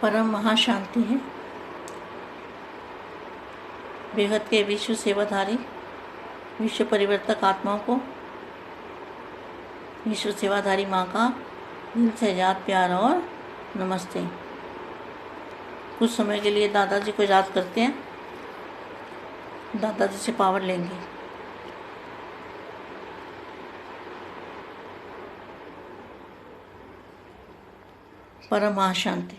परम महाशांति है। बेहद के विश्व सेवाधारी विश्व परिवर्तक आत्माओं को विश्व सेवाधारी माँ का दिल से याद, प्यार और नमस्ते। कुछ समय के लिए दादाजी को याद करते हैं, दादाजी से पावर लेंगे। परम महाशांति।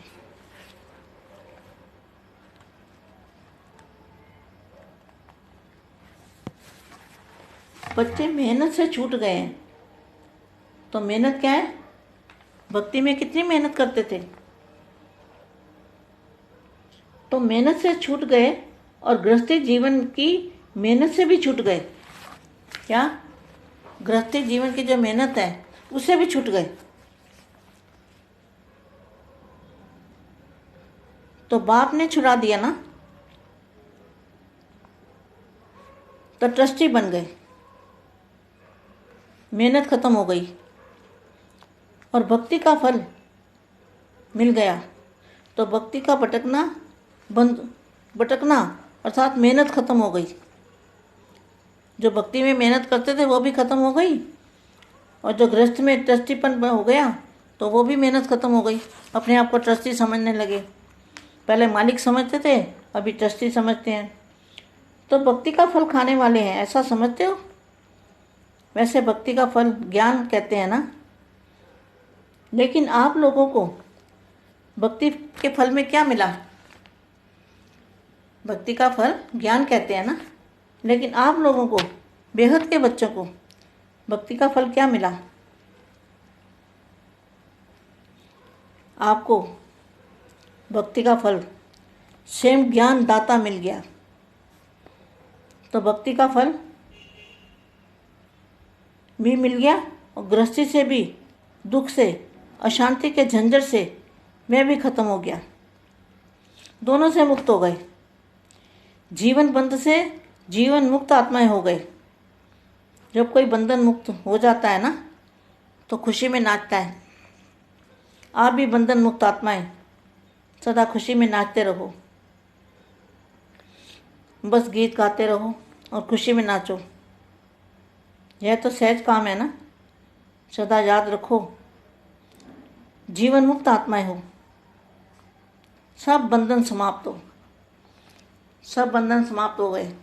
बच्चे मेहनत से छूट गए हैं, तो मेहनत क्या है? भक्ति में कितनी मेहनत करते थे, तो मेहनत से छूट गए और गृहस्थी जीवन की मेहनत से भी छूट गए। क्या? गृहस्थी जीवन की जो मेहनत है उससे भी छूट गए। तो बाप ने छुड़ा दिया ना, तो ट्रस्टी बन गए, मेहनत खत्म हो गई और भक्ति का फल मिल गया। तो भक्ति का भटकना अर्थात मेहनत खत्म हो गई। जो भक्ति में मेहनत करते थे वो भी खत्म हो गई, और जो गृहस्थ में ट्रस्टीपन हो गया तो वो भी मेहनत खत्म हो गई। अपने आप को ट्रस्टी समझने लगे। पहले मालिक समझते थे, अभी ट्रस्टी समझते हैं। तो भक्ति का फल खाने वाले हैं, ऐसा समझते हो? वैसे भक्ति का फल ज्ञान कहते हैं ना। लेकिन आप लोगों को भक्ति के फल में क्या मिला? भक्ति का फल ज्ञान कहते हैं ना, लेकिन आप लोगों को, बेहद के बच्चों को, भक्ति का फल क्या मिला? आपको भक्ति का फल स्वयं ज्ञान दाता मिल गया। तो भक्ति का फल भी मिल गया और गृहस्थी से भी, दुख से, अशांति के झंझट से वह भी खत्म हो गया। दोनों से मुक्त हो गए। जीवन बंध से जीवन मुक्त आत्माएं हो गए। जब कोई बंधन मुक्त हो जाता है ना, तो खुशी में नाचता है। आप भी बंधन मुक्त आत्माएं सदा खुशी में नाचते रहो। बस गीत गाते रहो और खुशी में नाचो। यह तो सहज काम है ना। सदा याद रखो, जीवन मुक्त आत्माएं हो। सब बंधन समाप्त हो, सब बंधन समाप्त हो गए।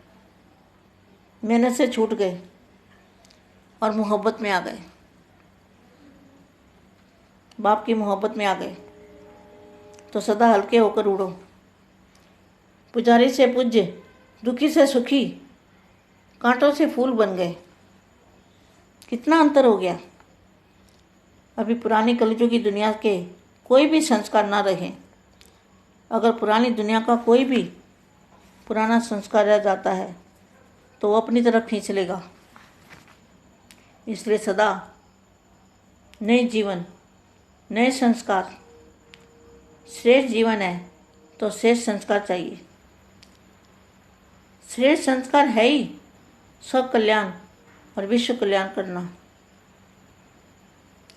मेहनत से छूट गए और मोहब्बत में आ गए, बाप की मोहब्बत में आ गए। तो सदा हल्के होकर उड़ो। पुजारी से पूज्य, दुखी से सुखी, कांटों से फूल बन गए। कितना अंतर हो गया। अभी पुरानी कलयुग की दुनिया के कोई भी संस्कार ना रहे। अगर पुरानी दुनिया का कोई भी पुराना संस्कार रह जाता है तो वो अपनी तरफ खींच लेगा। इसलिए सदा नए जीवन, नए संस्कार, श्रेष्ठ जीवन है तो श्रेष्ठ संस्कार चाहिए। श्रेष्ठ संस्कार है ही सब कल्याण और विश्व कल्याण करना।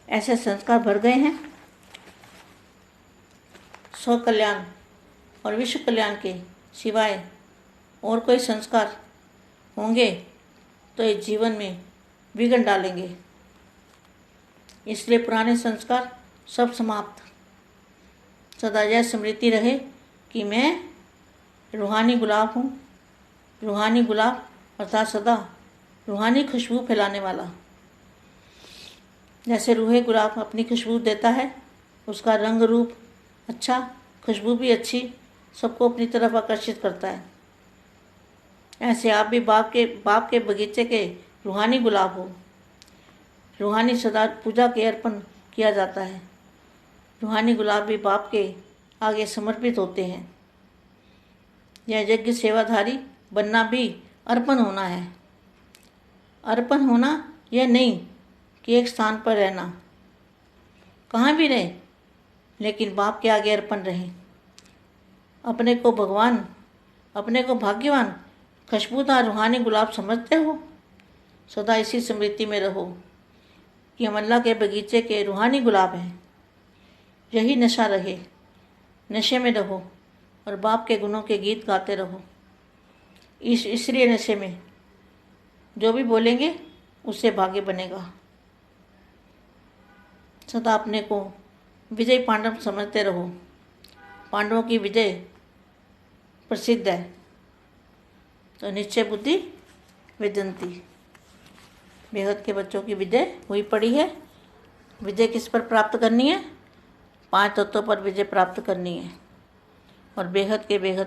ऐसे संस्कार भर गए हैं। स्व कल्याण और विश्व कल्याण के सिवाय और कोई संस्कार होंगे तो इस जीवन में विघ्न डालेंगे। इसलिए पुराने संस्कार सब समाप्त। सदा यह स्मृति रहे कि मैं रूहानी गुलाब हूँ। रूहानी गुलाब अर्थात सदा रूहानी खुशबू फैलाने वाला। जैसे रूहे गुलाब अपनी खुशबू देता है, उसका रंग रूप अच्छा, खुशबू भी अच्छी, सबको अपनी तरफ आकर्षित करता है। ऐसे आप भी बाप के बगीचे के रूहानी गुलाब हो। रूहानी सदा पूजा के अर्पण किया जाता है। रूहानी गुलाब भी बाप के आगे समर्पित होते हैं। यह यज्ञ सेवाधारी बनना भी अर्पण होना है। अर्पण होना यह नहीं कि एक स्थान पर रहना, कहाँ भी रहे, लेकिन बाप के आगे अर्पण रहें। अपने को भगवान, अपने को भाग्यवान, खुशबूदार रूहानी गुलाब समझते हो। सदा इसी स्मृति में रहो कि हम अल्लाह के बगीचे के रूहानी गुलाब हैं। यही नशा रहे, नशे में रहो और बाप के गुणों के गीत गाते रहो। इसलिए नशे में जो भी बोलेंगे उससे भाग्य बनेगा। सदा अपने को विजय पांडव समझते रहो। पांडवों की विजय प्रसिद्ध है। तो निश्चय बुद्धि विदंती, बेहद के बच्चों की विजय हुई पड़ी है। विजय किस पर प्राप्त करनी है? 5 तत्वों पर विजय प्राप्त करनी है और बेहद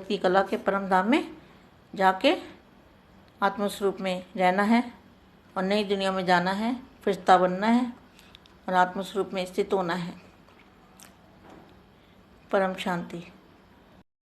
की कला के परम धाम में जाके आत्मस्वरूप में रहना है और नई दुनिया में जाना है, फरिश्ता बनना है और आत्मस्वरूप में स्थित होना है। परम शांति।